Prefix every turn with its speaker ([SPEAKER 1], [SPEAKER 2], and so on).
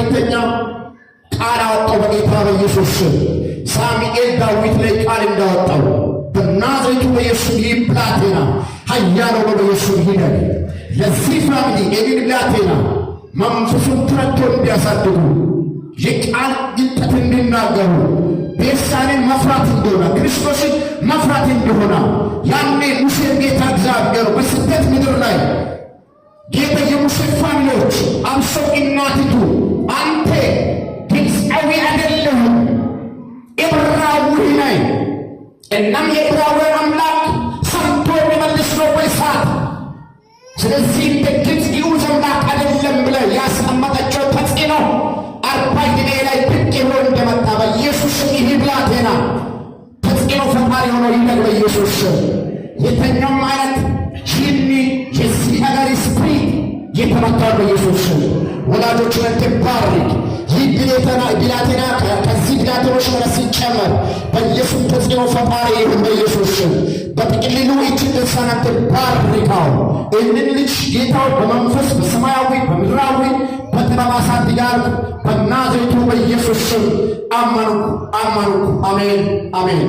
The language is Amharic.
[SPEAKER 1] መልእክተኛ ቃል አወጣው በጌታ በኢየሱስ ስም። ሳሙኤል ዳዊት ላይ ቃል እንዳወጣው በናዝሬቱ በኢየሱስ ይህ ብላቴና ኃያል ሆኖ በኢየሱስ ይደግ ለዚህ ፋሚሊ የኔን ብላቴና መንፈሱን ተረድቶ እንዲያሳድጉ የቃል ግልጠት እንዲናገሩ ቤሳንን መፍራት እንደሆነ ክርስቶስን መፍራት እንደሆነ ያኔ ሙሴን ጌታ እግዚአብሔር በስደት ምድር ላይ ጌታ የሙሴ ፋሚሊዎች አምሰው እናቲቱ አንተ ግብፃዊ አይደለህም ዕብራዊ ነህ፣ እናም የዕብራውያን አምላክ ሰምቶ የሚመልስ ነው ወይሳት ስለዚህ እንደ ግብፅ ይሁን አምላክ አይደለም ብለህ ያስቀመጠቸው ተጽዕኖ 40 ጊዜ ላይ ብቅ ብሎ እንደመጣ በኢየሱስ ይህ ብላቴና ተጽዕኖ ፈጣሪ ሆኖ ይደግ በኢየሱስ የተኛውም አይነት ጂኒ የዚህ ነገር ስፕሪት የተመታው በኢየሱስ ወላጆችን ትባርክ። ይህ ብላቴና ከዚህ ብላቴኖች ጋር ሲጨመር በኢየሱስ ተጽዕኖ ፈጣሪ ይሁን በኢየሱስ በጥቅልሉ እችን ልሳናት ትባርካው። ይህንን ልጅ ጌታው በመንፈስ በሰማያዊ በምድራዊ በጥበብ አሳድጋል። በናዝሬቱ በኢየሱስ አመንኩ። አሜን አሜን።